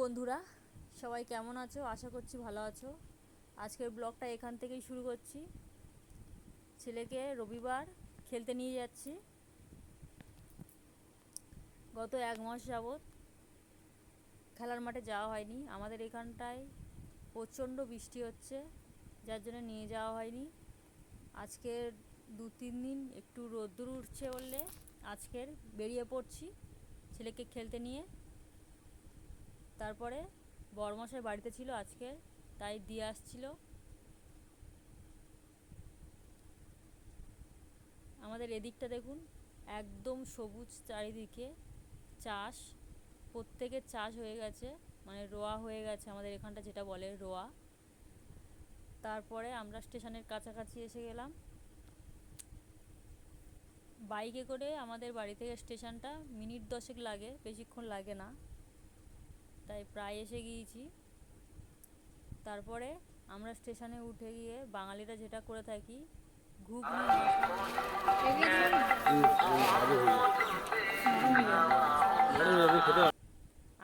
বন্ধুরা, সবাই কেমন আছো? আশা করছি ভালো আছো। আজকের ব্লগটা এখান থেকেই শুরু করছি। ছেলেকে রবিবার খেলতে নিয়ে যাচ্ছি। গত 1 মাস যাবৎ খেলার মাঠে যাওয়া হয়নি। আমাদের এখানটায় প্রচণ্ড বৃষ্টি হচ্ছে, যার জন্য নিয়ে যাওয়া হয়নি। আজকের 2-3 দিন একটু রোদ্দুর উঠছে বললে আজকের বেরিয়ে পড়ছি ছেলেকে খেলতে নিয়ে। তারপরে বড়মশাই বাড়িতে ছিল আজকে, তাই দিয়ে আসছিল। আমাদের এদিকটা দেখুন, একদম সবুজ চারিদিকে চাষ, প্রত্যেকের চাষ হয়ে গেছে, মানে রোয়া হয়ে গেছে আমাদের এখানটা যেটা বলে রোয়া। তারপরে আমরা স্টেশনের কাছাকাছি এসে গেলাম। বাইকে করে আমাদের বাড়ি থেকে স্টেশনটা মিনিট 10 লাগে, বেশিক্ষণ লাগে না, তাই প্রায় এসে গিয়েছি। তারপরে আমরা স্টেশনে উঠে গিয়ে বাঙালিরা যেটা করে থাকি, ঘুগনি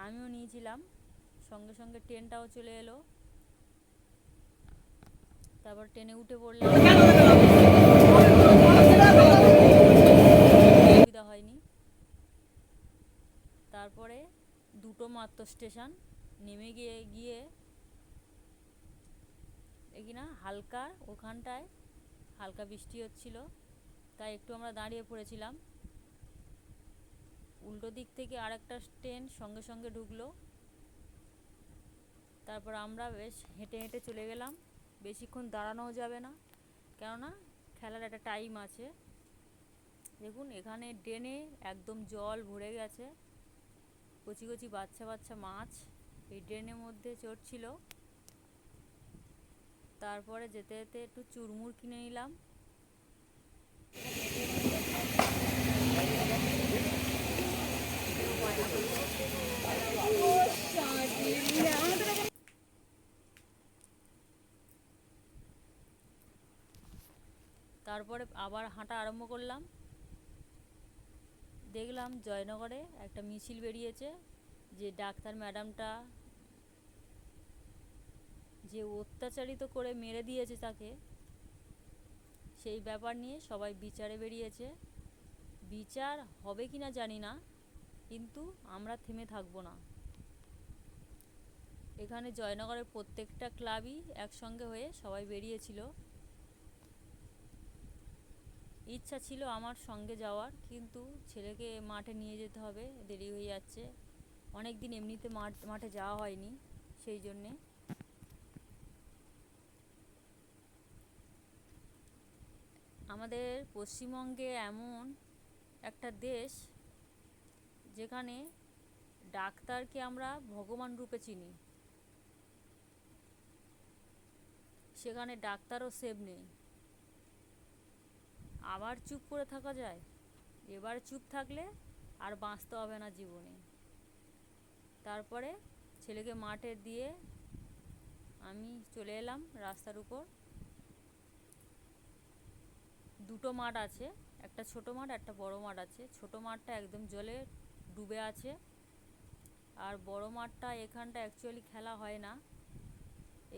আমিও নিয়েছিলাম। সঙ্গে সঙ্গে ট্রেনটাও চলে এলো। তারপর ট্রেনে উঠে পড়লাম, অসুবিধা হয়নি। তারপরে দুটো মাত্র স্টেশন নেমে গিয়ে এখানে হালকা, ওখানটায় হালকা বৃষ্টি হচ্ছিল, তাই একটু আমরা দাঁড়িয়ে পড়েছিলাম। উল্টো দিক থেকে আরেকটা ট্রেন সঙ্গে সঙ্গে ঢুকলো। তারপর আমরা বেশ হেঁটে হেঁটে চলে গেলাম। বেশিক্ষণ দাঁড়ানোও যাবে না, কেননা খেলার একটা টাইম আছে। দেখুন এখানে ড্রেনে একদম জল ভরে গেছে, কচি কচি বাচ্চা বাচ্চা মাছ এই ড্রেনের মধ্যে চড়ছিল। তারপরে যেতে যেতে একটু চুরমুর কিনে নিলাম। তারপরে আবার হাঁটা আরম্ভ করলাম। দেখলাম জয়নগরে একটা মিছিল বেরিয়েছে, যে ডাক্তার ম্যাডামটা যে অত্যাচারিত করে মেরে দিয়েছে তাকে, সেই ব্যাপার নিয়ে সবাই বিচারে বেরিয়েছে। বিচার হবে কি না জানি না, কিন্তু আমরা থেমে থাকবো না। এখানে জয়নগরের প্রত্যেকটা ক্লাবই একসঙ্গে হয়ে সবাই বেরিয়েছিল। ইচ্ছা ছিল আমার সঙ্গে যাওয়ার, কিন্তু ছেলেকে মাঠে নিয়ে যেতে হবে, দেরি হয়ে যাচ্ছে। অনেক দিন এমনিতে মাঠে যাওয়া হয়নি, সেই জন্যে। আমাদের পশ্চিমবঙ্গে এমন একটা দেশ যেখানে ডাক্তারকে আমরা ভগবান রূপে চিনি, সেখানে ডাক্তারও সেভ নেই। আবার চুপ করে থাকা যায়? এবার চুপ থাকলে আর বাঁচতে হবে না জীবনে। তারপরে ছেলেকে মাঠে দিয়ে আমি চলে এলাম রাস্তার উপর। দুটো মাঠ আছে, একটা ছোট মাঠ, একটা বড় মাঠ আছে। ছোট মাঠটা একদম জলে ডুবে আছে, আর বড় মাঠটা এখানটা অ্যাকচুয়ালি খেলা হয় না,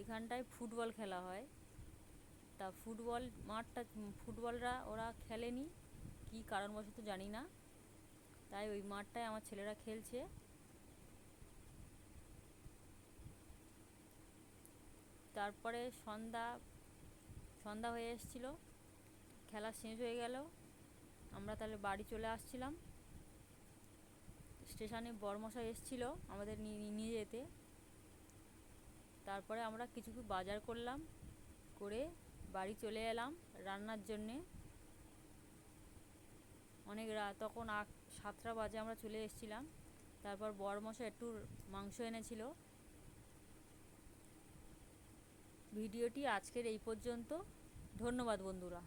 এখানটায় ফুটবল খেলা হয়। তা ফুটবল মাঠটা, ফুটবলরা ওরা খেলেনি, কি কারণবশত জানি না, তাই ওই মাঠটায় আমার ছেলেরা খেলছে। তারপরে সন্ধ্যা হয়ে এসেছিলো, খেলা শেষ হয়ে গেল। আমরা তাহলে বাড়ি চলে আসছিলাম। স্টেশনে বড়মশাই এসেছিল আমাদের নিয়ে যেতে। তারপরে আমরা কিছু বাজার করলাম, করে বাড়ি চলে এলাম রান্নার জন্যে। অনেক রাত, তখন 7টা বাজে আমরা চলে এসেছিলাম। তারপর বড়মশাই একটু মাংস এনেছিল। ভিডিওটি আজকের এই পর্যন্ত। ধন্যবাদ বন্ধুরা।